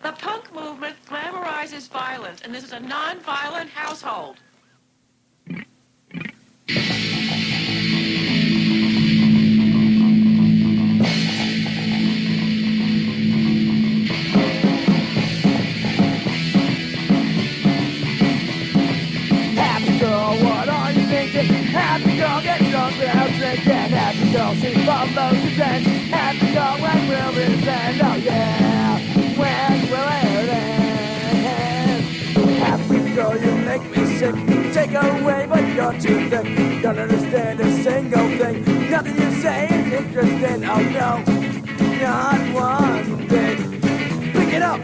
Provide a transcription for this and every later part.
The punk movement glamorizes violence, and this is a non-violent household. Happy girl, what are you thinking? Happy girl, get drunk without drinking. Happy girl, she follows the trends. Happy girl, when will it end? Oh yeah, when will it end? Happy girl, you make me sick. Take away, but you're too thick. Don't understand a single thing. Nothing you say is interesting. Oh no, not one bit. Pick it up.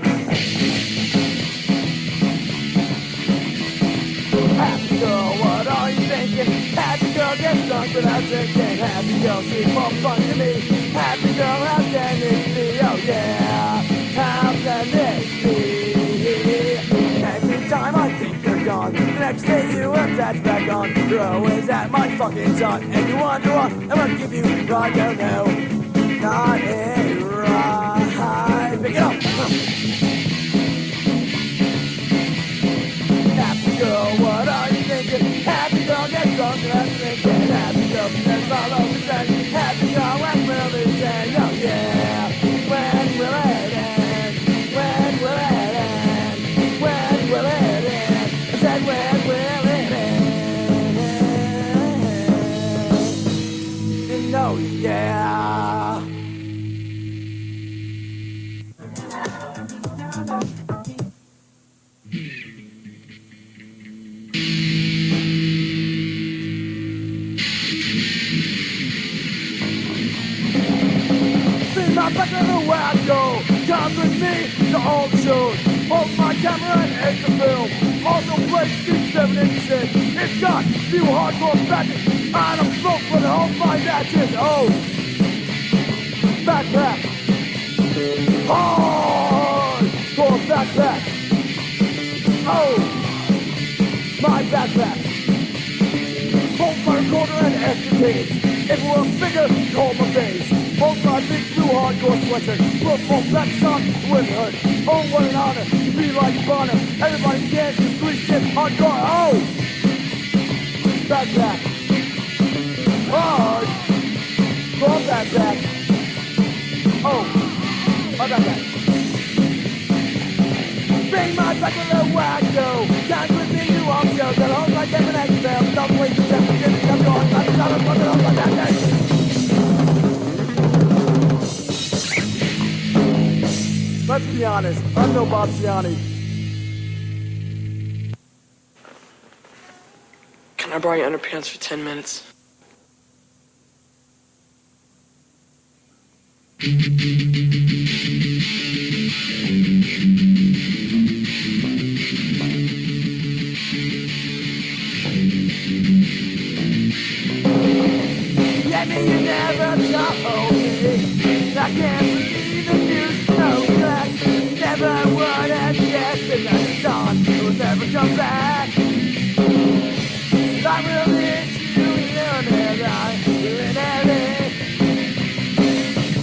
Happy girl, what are you thinking? Happy girl, get drunk without drinking. Happy girl, she's more fun to me. Happy girl, how can it be? Oh yeah, how can it be? Every time I think you're gone, the next day you attach back on. You're always at my fucking son, and you wonder what I'm gonna give you. I don't know, not a right. Pick it up. Happy girl, what are you thinking? Happy girl, get drunk and I'm drinking. Happy girl, there's follow the trend. Happy girl, when will it end? Oh yeah, when will it end? When will it end? When will it end? I said, when will it end? No, yeah. I'm back on the way I go. Come with me to old shows. Hold my camera and edit the film. Also play Steve 7 and 6. It's got new hardcore backing. And I'm smoked for the whole 5 matches. Oh, backpack. Hardcore backpack. Oh, my backpack. Hold my recorder and extra tapes. If it were bigger, hold my face. Hold my big blue hardcore sweatshirt. Look for black sock with hood. Oh, what an honor to be like Bonner. Everybody dances, Brisket, hardcore. Oh! Backpack. Hard. Core backpack. Oh. My backpack. Bring my back to the wacko. Dance with me, you on shows. That hold like M&X bells. Don't wait to step again. I'm going. I'm fucking up like that. Let's be honest, I'm no Bob Ciani. Can I borrow your underpants for 10 minutes? Yet me, you never told me. I can't believe that you know that. Never would have guessed that the dawn will never come back. I will miss you here and there.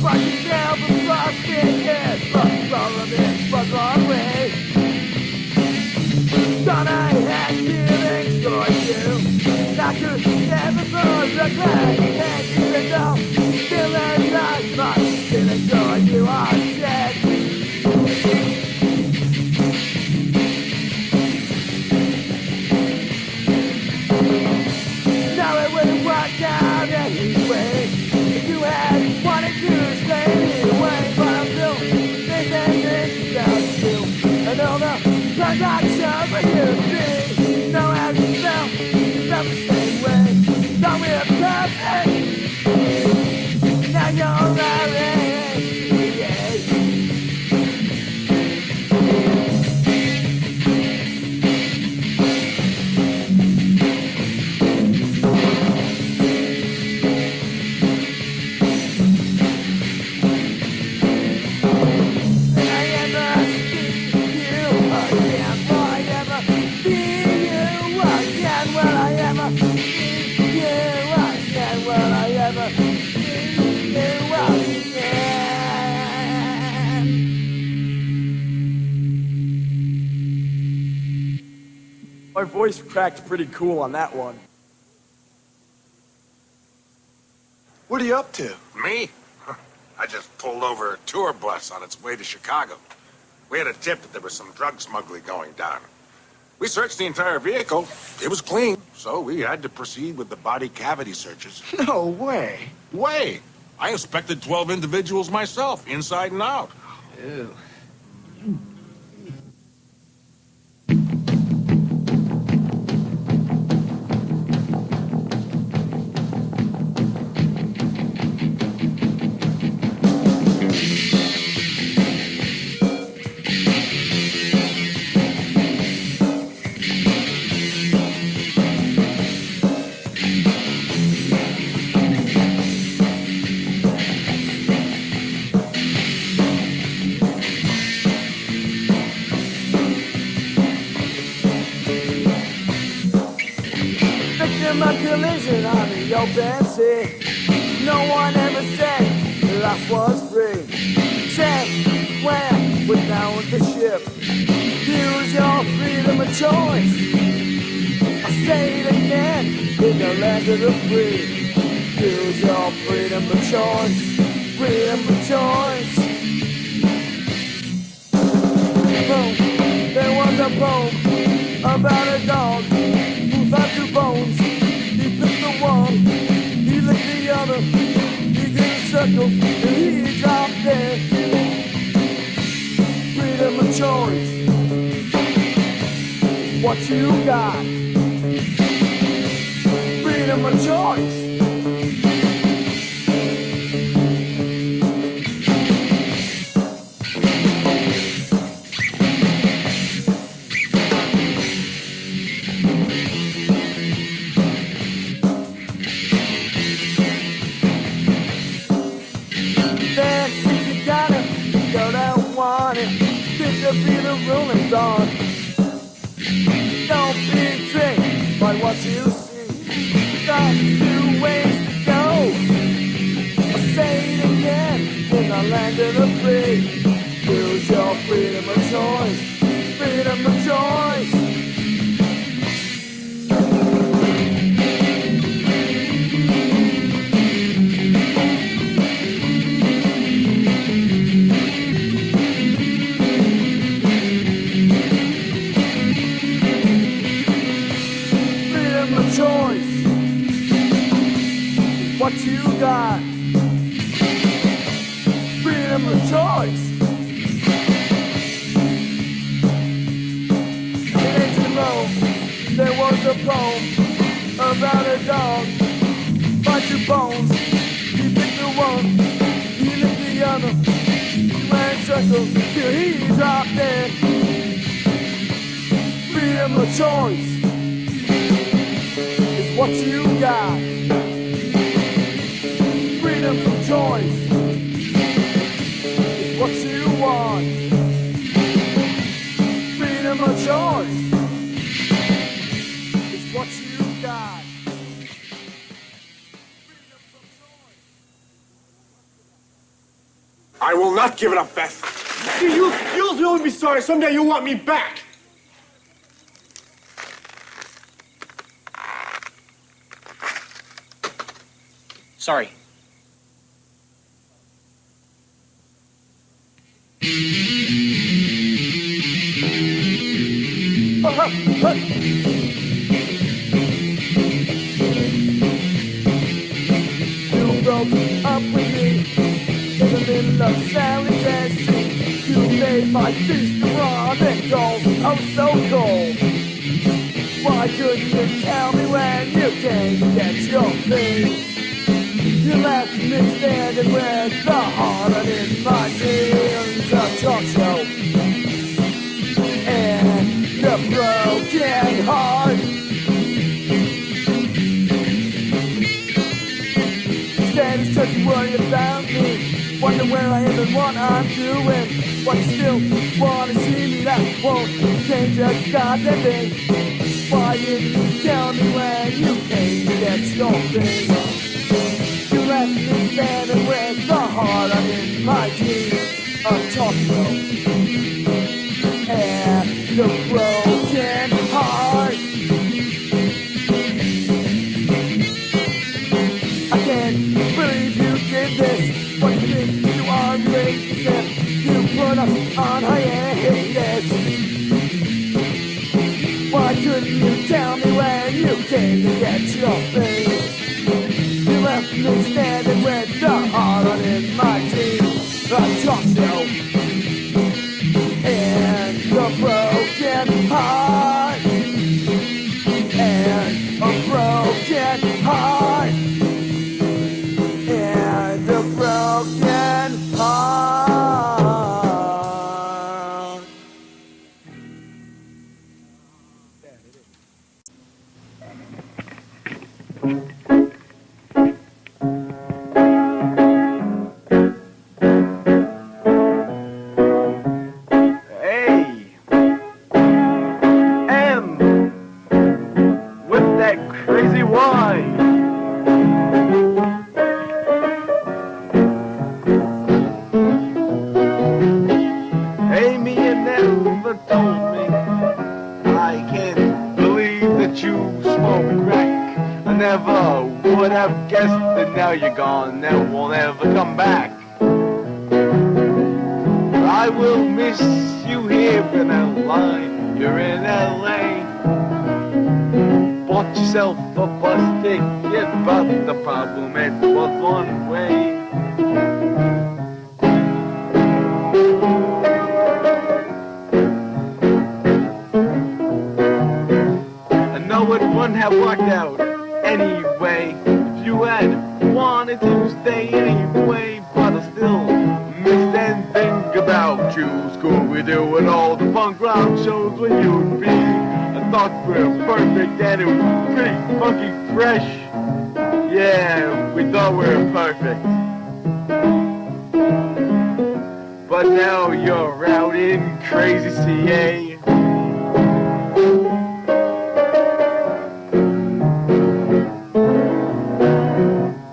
Fuck yourself and fuck it, yes. Fuck all of it, fuck all the way. Thought I had feelings for you. I could never forget that. And even though still alive, but still enjoy you are dead. Now it wouldn't work out anyway. If you had wanted to stay away, but I'm still thinking this about you. And all the productions for you to be. Know how you felt the same way. Thought we were perfect. My voice cracked pretty cool on that one. What are you up to? Me? I just pulled over a tour bus on its way to Chicago. We had a tip that there was some drug smuggling going down. We searched the entire vehicle. It was clean, so we had to proceed with the body cavity searches. No way. Way! I inspected 12 individuals myself, inside and out. Ew. My collision on the open sea. No one ever said life was free. Check where we're down with the ship. Use your freedom of choice. I say it again, in the land of the free. Use your freedom of choice. Freedom of choice. Boom. There was a poem about a dog who found two bones. One, he licked the other, he did a circle, and he dropped dead. Freedom of choice, what you got. Freedom of choice. To be the ruling dawn. Don't be tricked by what you see. Got two ways to go. I'll say it again, in the land of the free. Use your freedom of choice. Freedom of choice. What you got? Freedom of choice. In ancient Rome, there was a poem about a dog. By two bones, he picked the one, he licked the other. He ran circles till he dropped dead. Freedom of choice is what you got. Freedom of choice is what you want. Freedom of choice is what you got. I will not give it up, Beth. See, you'll really be sorry. Someday you'll want me back. Sorry. You broke up with me in the middle of Sally Jesse. You made my feast run and go, I was so cold. Why couldn't you tell me when you came to get your things? You left me standing with the heart in my jeans. A talk show and the broken heart. Instead, it's just you worry about me. Wonder where I am and what I'm doing. But you still wanna see me, that won't change a goddamn thing. Why didn't you tell me when you came to get your thing? You left me standing with the heart in my jeans. A talk show and the broken heart. you put us on hiatus? Why couldn't you tell me when you came to get your face? You left me standing with the heart on in my teeth. A talk show and a broken heart, and a broken heart, and a broken heart. Hey, M, with that crazy wine. Amy never told me. I can't believe that you smoke crack. I never would have guessed that now you're gone, that won't ever come back. I will miss you here in LA. You're in LA. Bought yourself a bus ticket, but the problem it was one way. I know it wouldn't have worked out anyway if you had wanted to stay anyway, but I still miss and think about you. School we do at all the punk rock shows where you'd be. I thought we were perfect and it was pretty funky fresh. Yeah, we thought we were perfect. But now you're out in crazy CA.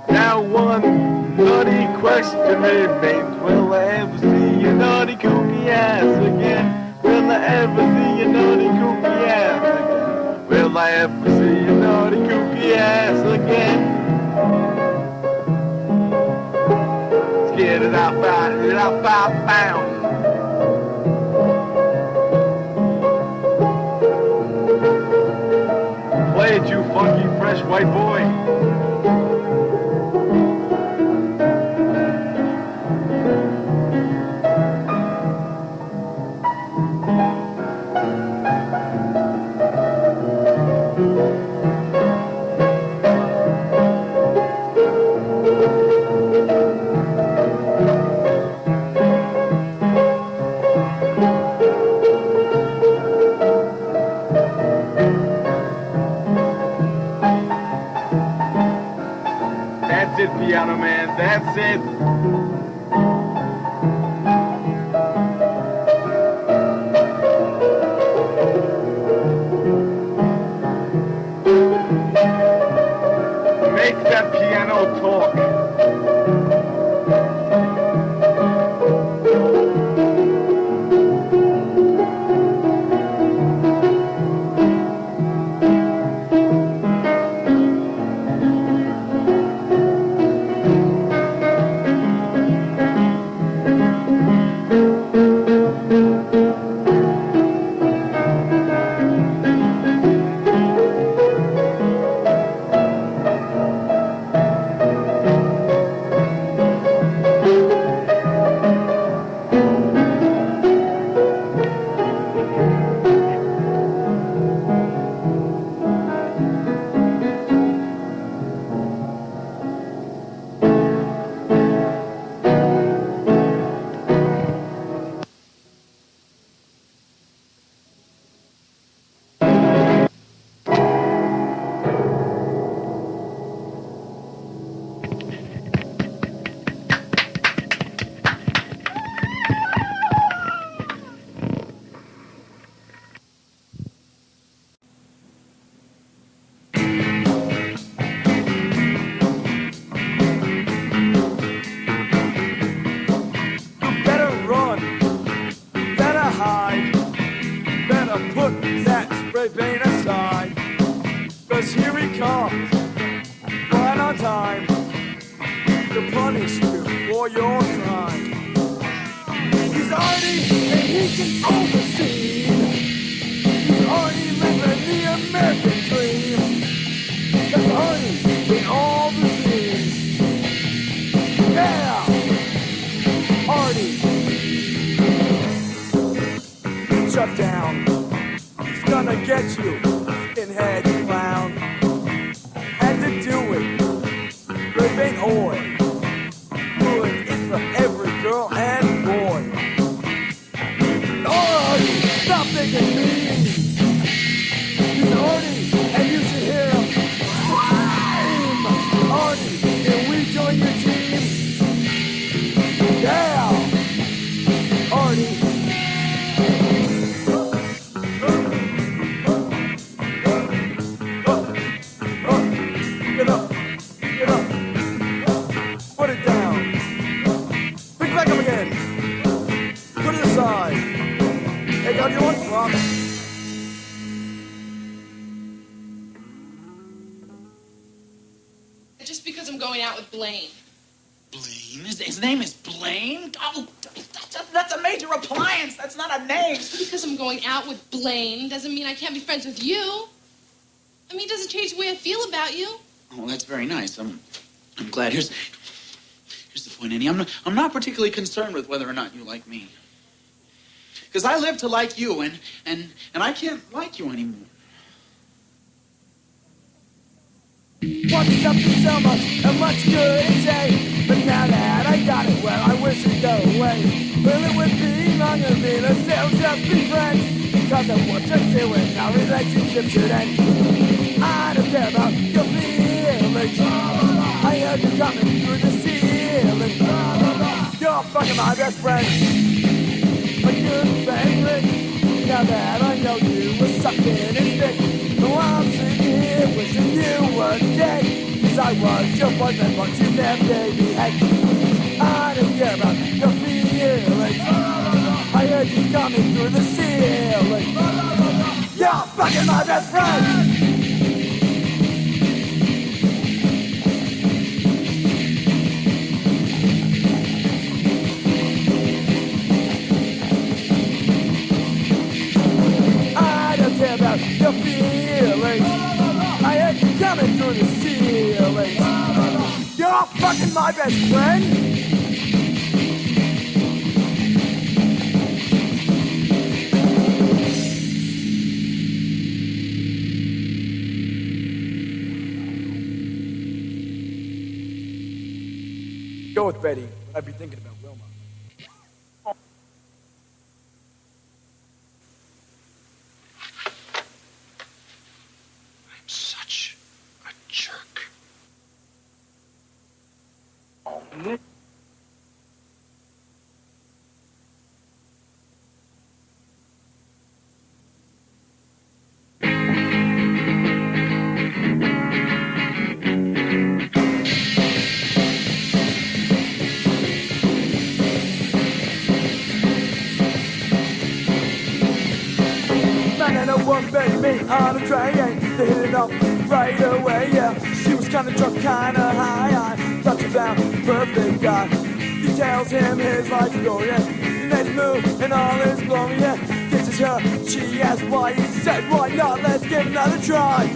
Now one nutty question remains. Will I ever see your naughty kooky ass again? Will I ever see your naughty kooky ass again? Will I ever see your naughty kooky ass again? Let's get it out, bound. Play it, you funky fresh white boy. That's it, piano man, that's it. Make that piano talk. time to punish you for your crime. He's Artie, and he can own the scene. He's Artie living the American dream. That's Artie in all the scenes. Yeah, Artie. Shut down. He's gonna get you, skinhead clown. Had to do it. Rip ain't oi. Doing it for every girl and boy. Artie, stop thinking mean. He's Artie, and you should hear him scream. Artie, can we join your team? Yeah, Artie. Get up, get up. Put it down. Pick it back up again. Put it aside. Hey, got your one? Rock. Just because I'm going out with Blaine. Blaine? His name is Blaine? Oh, that's a major appliance. That's not a name. Just because I'm going out with Blaine doesn't mean I can't be friends with you. I mean, it doesn't change the way I feel about you. Oh, that's very nice. I'm glad. Here's the point, Annie. I'm not particularly concerned with whether or not you like me. Because I live to like you, and I can't like you anymore. Wanted something so much, and much good to say. But now that I got it, well, I wish it'd go away. Well, it would be longer than me, let's still just be friends. Because of what you're doing, our relationship should end. I don't care about your feelings. I heard you coming through the ceiling. You're fucking my best friend. A good favorite. Now that I know you were sucking his dick. No, I'm sitting here wishing you were dead. Cause I was your boyfriend, but you never gave me head. I don't care about your feelings. I heard you coming through the ceiling. You're fucking my best friend. About your feelings, I heard you coming through the ceilings. You're fucking my best friend. Go with Betty. I'd be thinking about Wilma. Such a jerk. One baby me on a train, they hit it up right away, yeah. She was kinda drunk, kinda high, I thought you found the perfect guy. He tells him his life story, yeah. He made his move in all his glory, yeah. Kisses her, she asks why, he said, why not, let's give another try.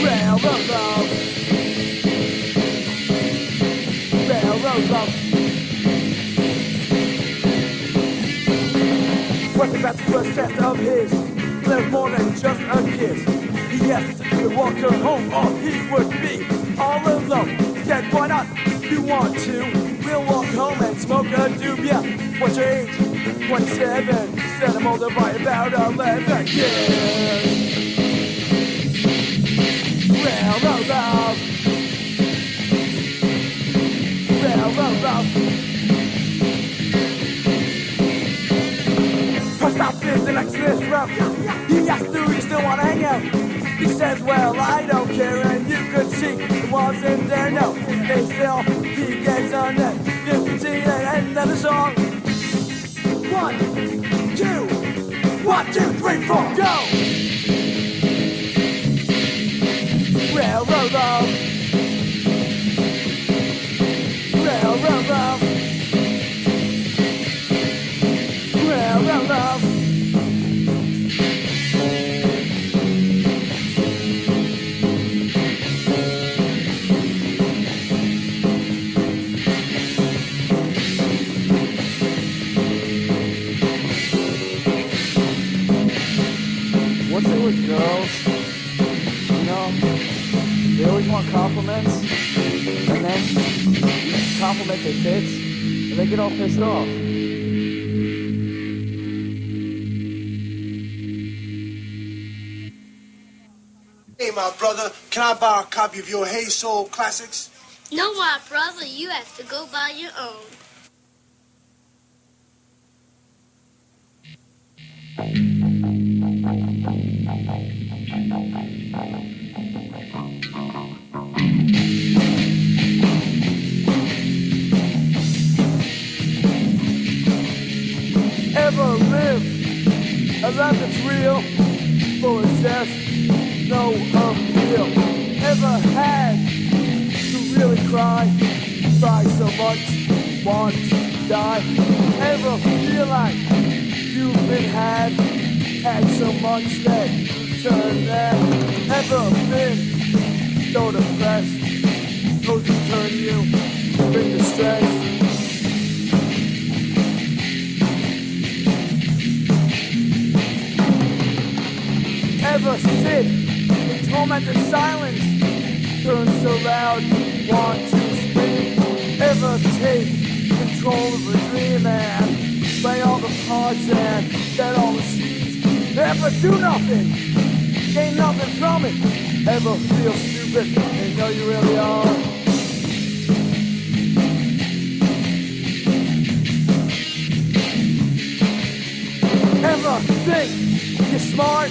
Railroad love. Railroad love. What about the first test of his? There's more than just a kiss. He asked if he could walk her home or he would be all alone. He said, why not? If you want to, we'll walk home and smoke a doob. Yeah, what's your age? 27. He said I'm older by about 11 years. Railroad love. Railroad love. Stop this and next this route. He asked, do you still want to hang out? He says, well, I don't care. And you could see it wasn't there, no. They still, he gets on that. You can see that end of the song. 1, 2, 1, 2, 3, 4, go! Railroad love. Railroad love. with girls. You know, they always want compliments, and then you compliment their tits, and they get all pissed off. Hey, my brother, can I buy a copy of your Hey Soul Classics? No, my brother, you have to go buy your own. Ever live a life that's real, full of zest, no appeal? Ever had to really cry so much, want to die? Ever feel like you've been had so much that you turn that? Ever been so depressed, those who turn you bring distress? Ever sit in tormented silence, turn so loud you want to scream? Ever take control of a dream and play all the parts and set all the scenes? Ever do nothing, gain nothing from it? Ever feel stupid and know you really are? Ever think you're smart?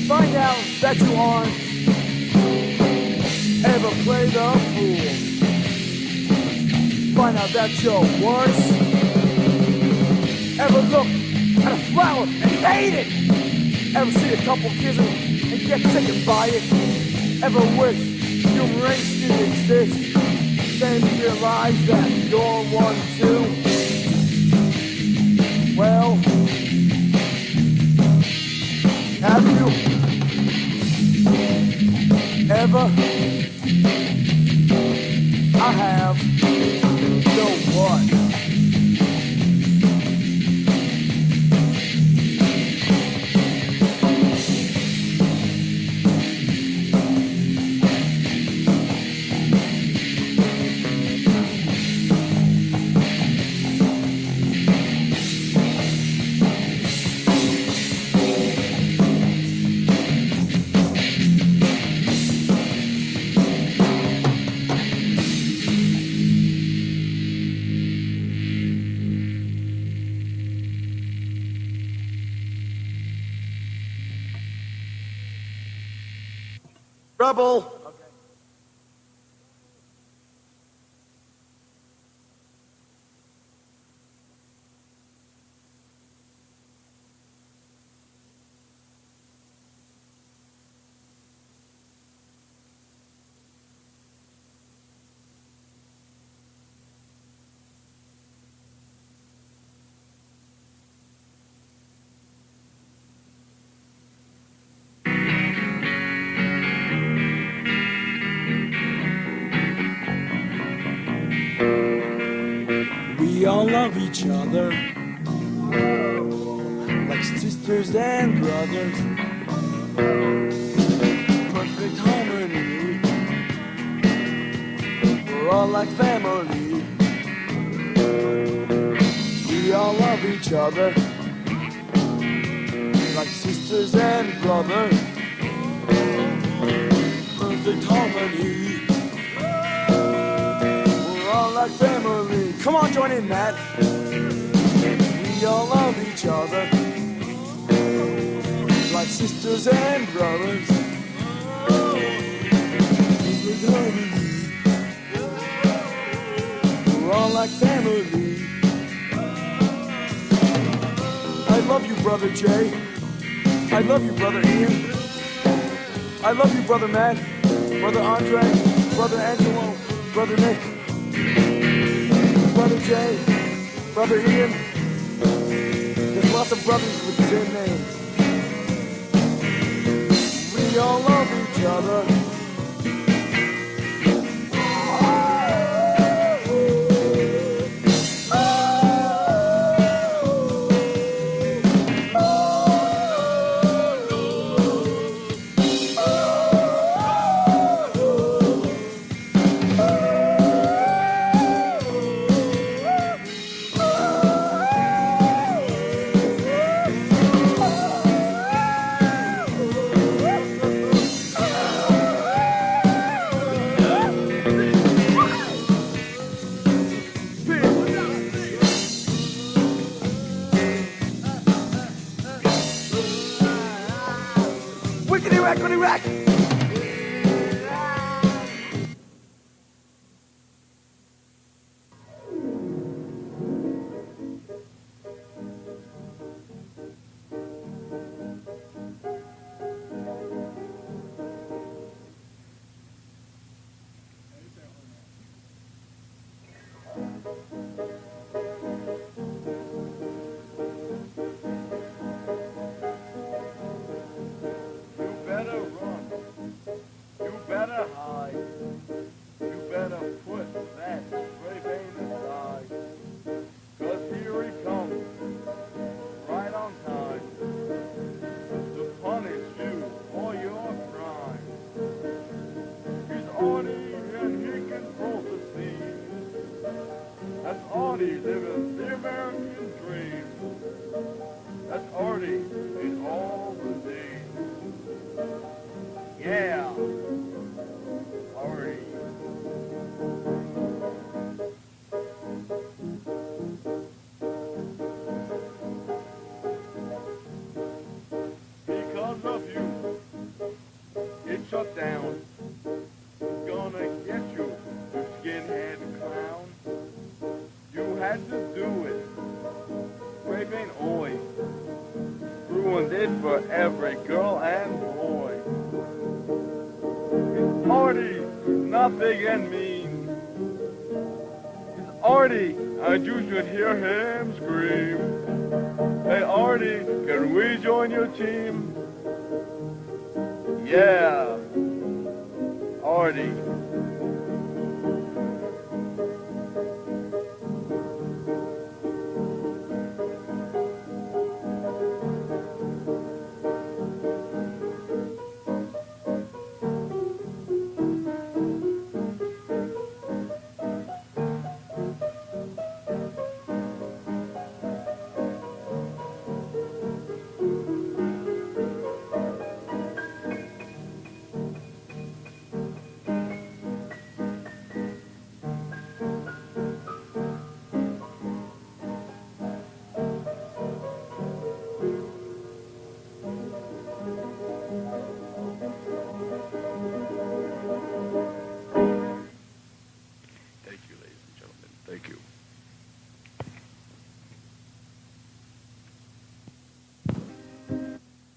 Find out that you aren't. Ever play the fool? Find out that you're worse. Ever look at a flower and hate it? Ever see a couple kissing and get taken by it? Ever wish human race didn't exist? Then realize that you're one too? Well, have you ever? I have. So what? Rebel. We all love each other like sisters and brothers. Perfect harmony. We're all like family. We all love each other like sisters and brothers. Perfect harmony. We're all like family. Come on, join in, Matt. We all love each other like sisters and brothers. We're all like family. I love you, Brother Jay. I love you, Brother Ian. I love you, Brother Matt, Brother Andre, Brother Angelo, Brother Nick, Brother Jay, Brother Ian. There's lots of brothers with the same names. We all love each other. we wreck. Artie living the American dream. That's Artie in all the names. Yeah, Artie. Because of you, it shut down. Gonna get you, you skinhead clown. You had to do it. Spray paint oil. Ruined it for every girl and boy. It's Artie, not big and mean. It's Artie, and you should hear him scream. Hey Artie, can we join your team? Yeah, Artie.